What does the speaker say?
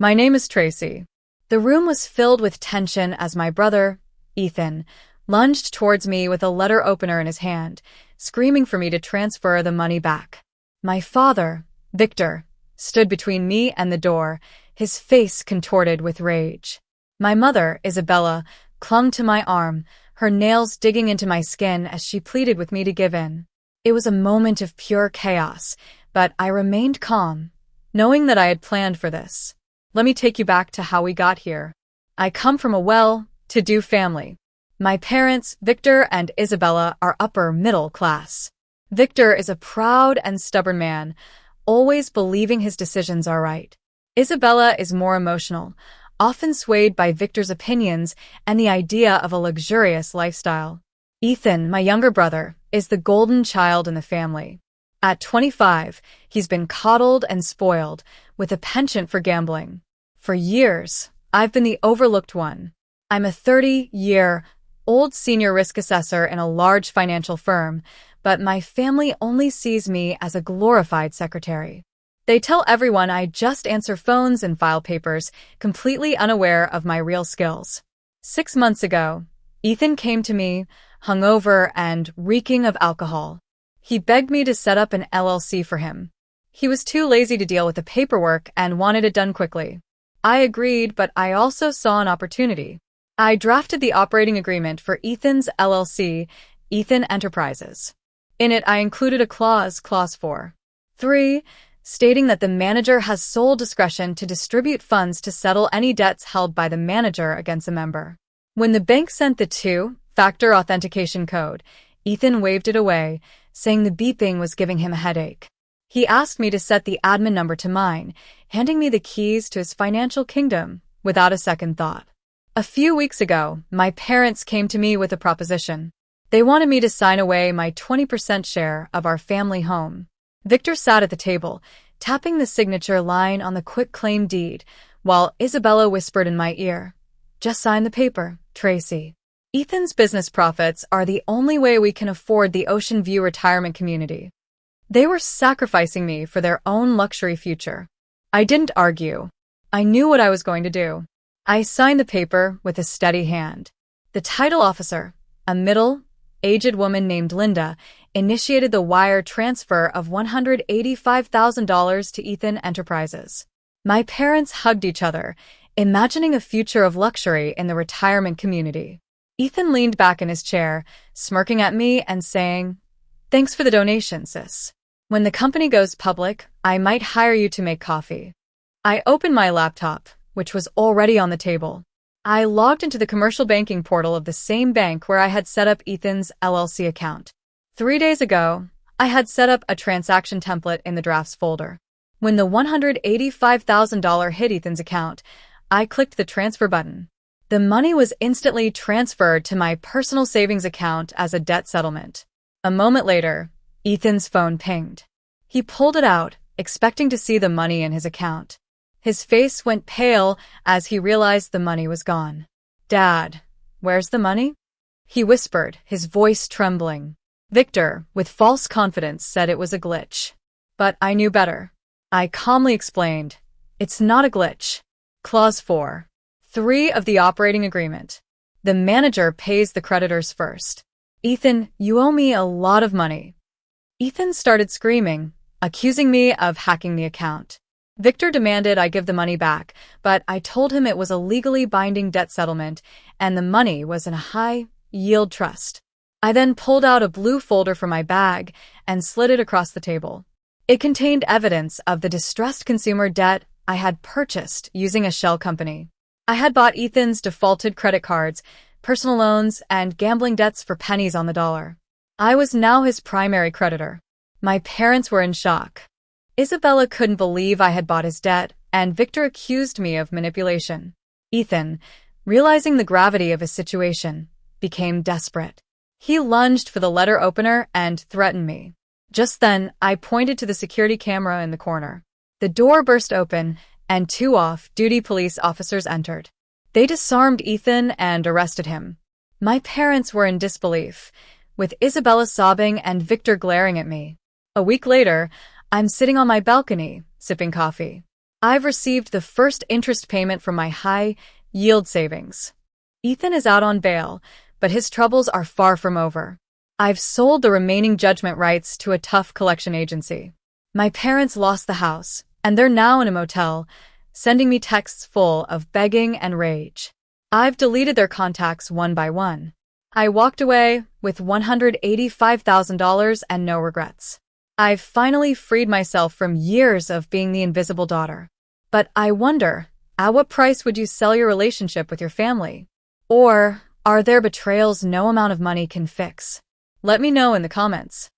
My name is Tracy. The room was filled with tension as my brother, Ethan, lunged towards me with a letter opener in his hand, screaming for me to transfer the money back. My father, Victor, stood between me and the door, his face contorted with rage. My mother, Isabella, clung to my arm, her nails digging into my skin as she pleaded with me to give in. It was a moment of pure chaos, but I remained calm, knowing that I had planned for this. Let me take you back to how we got here. I come from a well-to-do family. My parents, Victor and Isabella, are upper middle class. Victor is a proud and stubborn man, always believing his decisions are right. Isabella is more emotional, often swayed by Victor's opinions and the idea of a luxurious lifestyle. Ethan, my younger brother, is the golden child in the family. At 25, he's been coddled and spoiled, with a penchant for gambling. For years, I've been the overlooked one. I'm a 30-year-old senior risk assessor in a large financial firm, but my family only sees me as a glorified secretary. They tell everyone I just answer phones and file papers, completely unaware of my real skills. 6 months ago, Ethan came to me, hungover and reeking of alcohol. He begged me to set up an LLC for him. He was too lazy to deal with the paperwork and wanted it done quickly. I agreed, but I also saw an opportunity. I drafted the operating agreement for Ethan's LLC, Ethan Enterprises. In it, I included a clause 4.3, stating that the manager has sole discretion to distribute funds to settle any debts held by the manager against a member. When the bank sent the two-factor authentication code, Ethan waved it away, saying the beeping was giving him a headache. He asked me to set the admin number to mine, handing me the keys to his financial kingdom without a second thought. A few weeks ago, my parents came to me with a proposition. They wanted me to sign away my 20% share of our family home. Victor sat at the table, tapping the signature line on the quitclaim deed, while Isabella whispered in my ear, "Just sign the paper, Tracy. Ethan's business profits are the only way we can afford the Ocean View retirement community." They were sacrificing me for their own luxury future. I didn't argue. I knew what I was going to do. I signed the paper with a steady hand. The title officer, a middle-aged woman named Linda, initiated the wire transfer of $185,000 to Ethan Enterprises. My parents hugged each other, imagining a future of luxury in the retirement community. Ethan leaned back in his chair, smirking at me and saying, "Thanks for the donation, sis. When the company goes public, I might hire you to make coffee." I opened my laptop, which was already on the table. I logged into the commercial banking portal of the same bank where I had set up Ethan's LLC account. 3 days ago, I had set up a transaction template in the drafts folder. When the $185,000 hit Ethan's account, I clicked the transfer button. The money was instantly transferred to my personal savings account as a debt settlement. A moment later, Ethan's phone pinged. He pulled it out, expecting to see the money in his account. His face went pale as he realized the money was gone. "Dad, where's the money?" he whispered, his voice trembling. Victor, with false confidence, said it was a glitch. But I knew better. I calmly explained, "It's not a glitch. Clause 4.3 of the operating agreement. The manager pays the creditors first. Ethan, you owe me a lot of money." Ethan started screaming, accusing me of hacking the account. Victor demanded I give the money back, but I told him it was a legally binding debt settlement and the money was in a high-yield trust. I then pulled out a blue folder from my bag and slid it across the table. It contained evidence of the distressed consumer debt I had purchased using a shell company. I had bought Ethan's defaulted credit cards, personal loans, and gambling debts for pennies on the dollar. I was now his primary creditor. My parents were in shock. Isabella couldn't believe I had bought his debt, and Victor accused me of manipulation. Ethan, realizing the gravity of his situation, became desperate. He lunged for the letter opener and threatened me. Just then, I pointed to the security camera in the corner. The door burst open, and 2 off-duty police officers entered. They disarmed Ethan and arrested him. My parents were in disbelief, with Isabella sobbing and Victor glaring at me. A week later, I'm sitting on my balcony, sipping coffee. I've received the first interest payment from my high-yield savings. Ethan is out on bail, but his troubles are far from over. I've sold the remaining judgment rights to a tough collection agency. My parents lost the house, and they're now in a motel, sending me texts full of begging and rage. I've deleted their contacts one by one. I walked away with $185,000 and no regrets. I've finally freed myself from years of being the invisible daughter. But I wonder, at what price would you sell your relationship with your family? Or are there betrayals no amount of money can fix? Let me know in the comments.